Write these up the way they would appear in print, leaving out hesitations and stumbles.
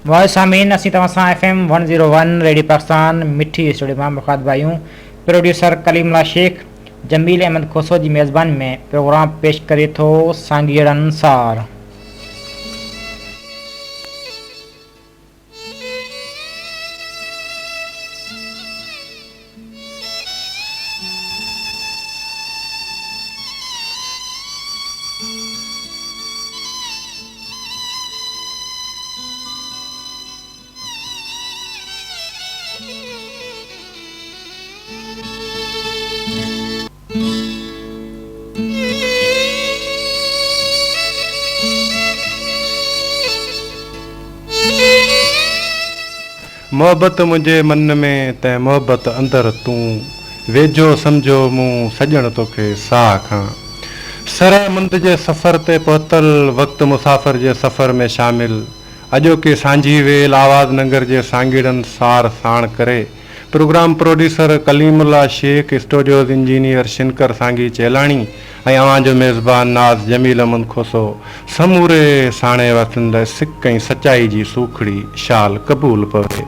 वाह सामीन असी तव्हां FM 101 रेडियो पाकिस्तान मिठी स्टूडियो में मुखात भाइयों प्रोड्यूसर कलीमुल्लाह शेख जमील अहमद खोसो की मेज़बानी में प्रोग्राम पेश करे थो सांगीड़न सार। मोहब्बत मुझे मन में तै मोहब्बत अंदर तू वेझो समझो मूं सजण तोखे साह खां सरे मुंद जे सफ़र ते पहुतल वक्त मुसाफ़िर जे सफ़र में शामिल अॼोके सांझी वेल आवाज़ नगर जे सांगीड़न सार साण करे program producer Kalimullah Shaikh studios engineer Shinkar Sangi Chelani ऐं अवां जो मेज़बान नाज़ जमील अहमद खोसो समूरे साणे वसंद सिक ऐं सचाई जी सूखड़ी शाल क़बूल पवे।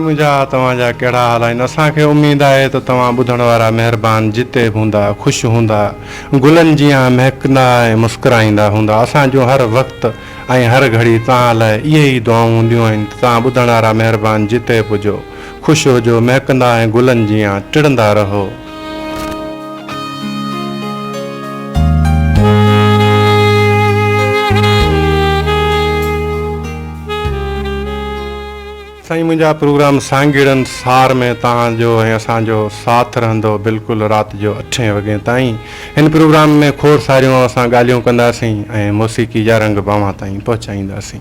मुझा तव्हांजा कहिड़ा हाल आहिनि। असांखे उमेद आहे त तव्हां ॿुधण वारा महिरबान जिते बि हूंदा ख़ुशि हूंदा गुलनि जीअं महकंदा ऐं मुस्कुराईंदा हूंदा। असांजो हर वक़्तु ऐं हर घड़ी तव्हां लाइ इहे ई दुआऊं हूंदियूं आहिनि। तव्हां ॿुधण वारा महिरबान जिते बि हुजो ख़ुशि हुजो महकंदा ऐं गुलनि जीअं टिड़ंदा रहो। साईं मुंहिंजा प्रोग्राम सांगीड़न सार में तव्हांजो ऐं असांजो साथ रहंदो बिल्कुलु राति जो 8 वॻे ताईं। हिन प्रोग्राम में खोड़ सारियूं असां ॻाल्हियूं कंदासीं ऐं मौसीक़ी जा रंग बावां ताईं पहुचाईंदासीं।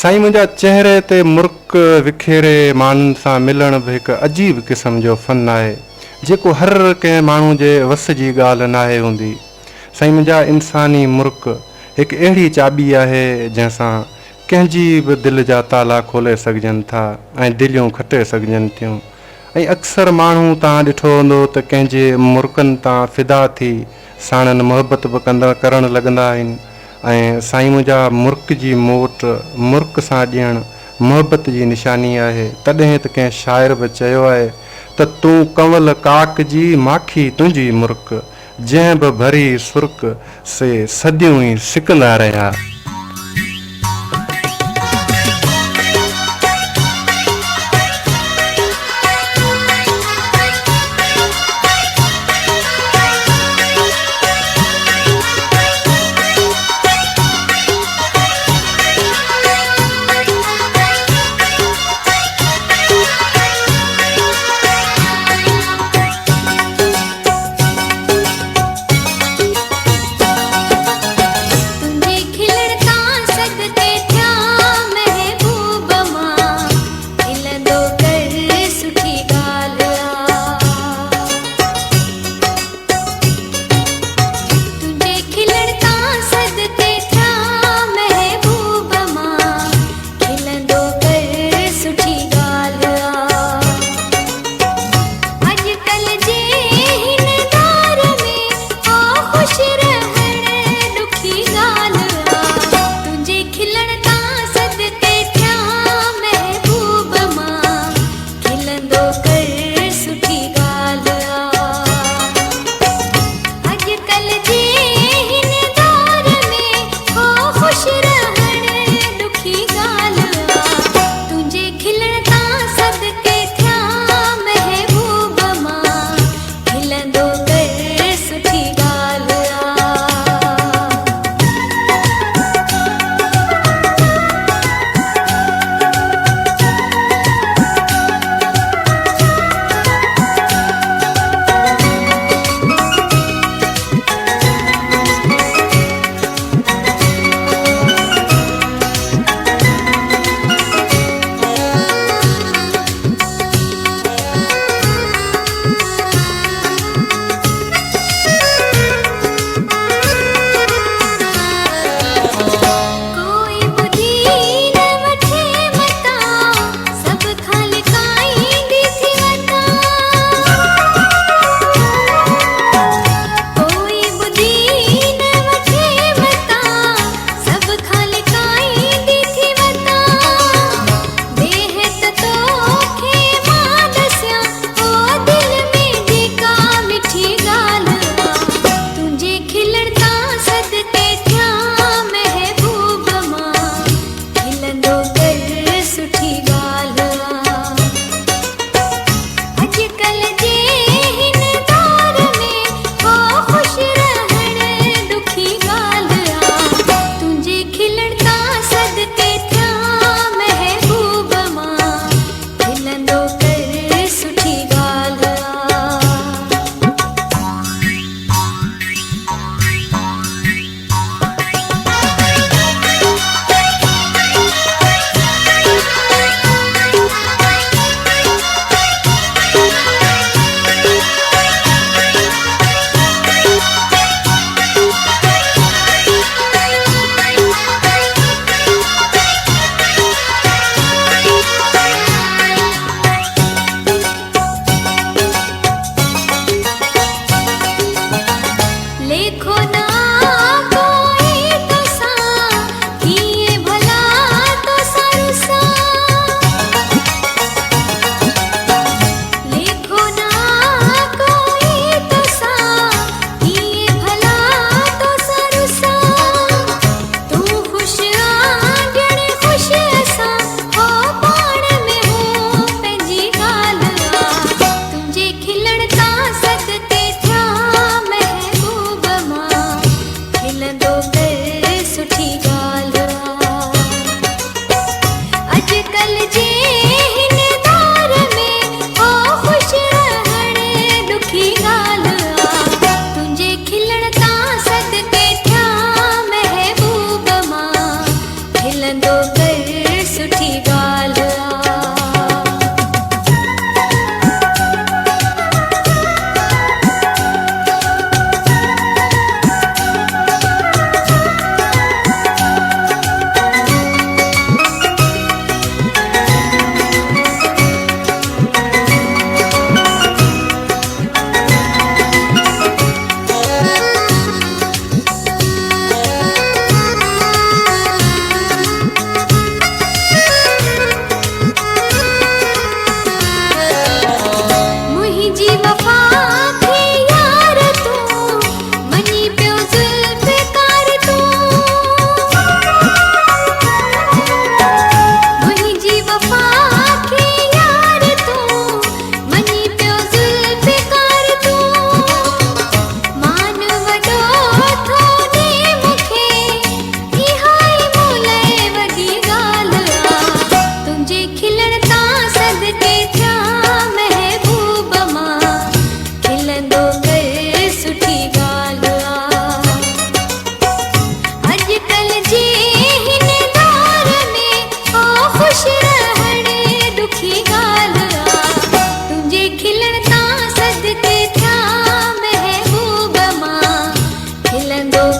साईं मुंहिंजा चेहरे ते मुर्क विखेरे माण्हुनि सां मिलण बि हिकु अजीब क़िस्म जो फ़न आहे जेको हर कंहिं माण्हू जे वस जी ॻाल्हि नाहे हूंदी। साईं मुंहिंजा इंसानी मुर्क हिकु अहिड़ी चाॿी आहे जंहिंसां कंहिंजी बि दिलि जा ताला खोले सघजनि था ऐं दिलियूं खटे सघजनि थियूं। ऐं अक्सर माण्हू तव्हां ॾिठो हूंदो त कंहिंजे मुर्कनि तां फ़िदा थी साणनि मोहबत बि करणु लॻंदा आहिनि। ऐं साईं मुंहिंजा मुर्क जी मोट मुर्क सां ॾियणु मोहबत जी निशानी आहे। तॾहिं त कंहिं शाइर बि चयो आहे त तूं कंवल काक जी माखी तुंहिंजी मुर्क जंहिं बि भरी सुर्क से सदियूं ई सिकंदा रहिया। खिलड़ता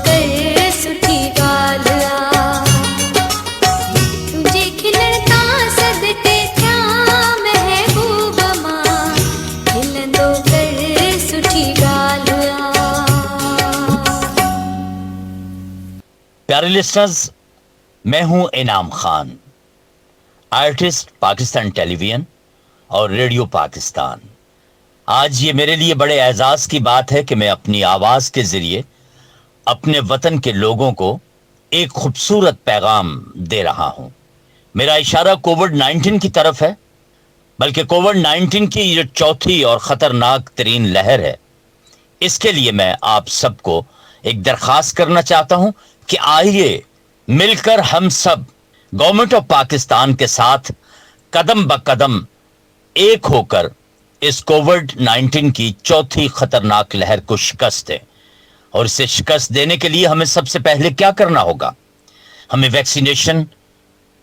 कर सुठी ॻाल्हि आ तुंहिंजे खिलण तां सदके थिया महबूब मां खिलंदो कर सुठी ॻाल्हि आ। प्यारे लिसनर्स, मैं हूं इनाम खान, आर्टिस्ट पाकिस्तान टेलीविजन और रेडियो पाकिस्तान। आज ये मेरे लिए बड़े एजाज की बात है कि मैं अपनी आवाज के जरिए अपने वतन के लोगों को एक खूबसूरत पैगाम दे रहा हूं। मेरा इशारा कोविड-19 की तरफ है, बल्कि कोविड-19 की ये चौथी और खतरनाक तरीन लहर है। इसके लिए मैं आप सबको एक दरखास्त करना चाहता हूं कि आइए मिलकर हम सब गवर्नमेंट ऑफ पाकिस्तान के साथ कदम ब कदम एक होकर इस कोविड-19 की चौथी खतरनाक लहर को शिकस्त दें। और इसे शिकस्त देने के लिए हमें सबसे पहले क्या करना होगा? हमें वैक्सीनेशन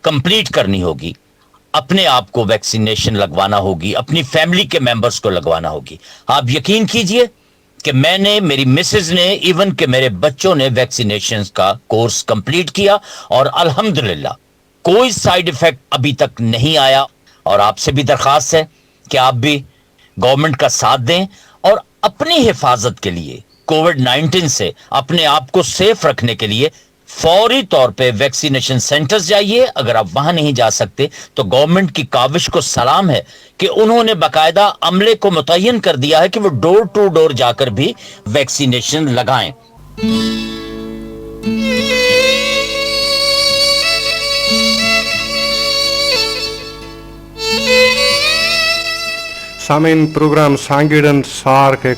कंप्लीट करनी होगी, अपने आप को वैक्सीनेशन लगवाना होगी, अपनी फैमिली के मेंबर्स को लगवाना होगी। आप यकीन कीजिए कि मैंने, मेरी मिसेज ने, इवन के मेरे बच्चों ने वैक्सीनेशन का कोर्स कंप्लीट किया और अल्हम्दुलिल्लाह कोई साइड इफेक्ट अभी तक नहीं आया। और आपसे भी दरखास्त है कि आप भी गवर्नमेंट का साथ दें और अपनी हिफाजत के लिए, कोविड-19 से अपने आप को सेफ रखने के लिए फौरी तौर पे वैक्सीनेशन सेंटर्स जाइए। अगर आप वहां नहीं जा सकते तो गवर्नमेंट की काविश को सलाम है कि उन्होंने बाकायदा अमले को मुतय्यन कर दिया है कि वो डोर टू डोर जाकर भी वैक्सीनेशन लगाएं। सामीन प्रोग्राम सांगीड़न सार के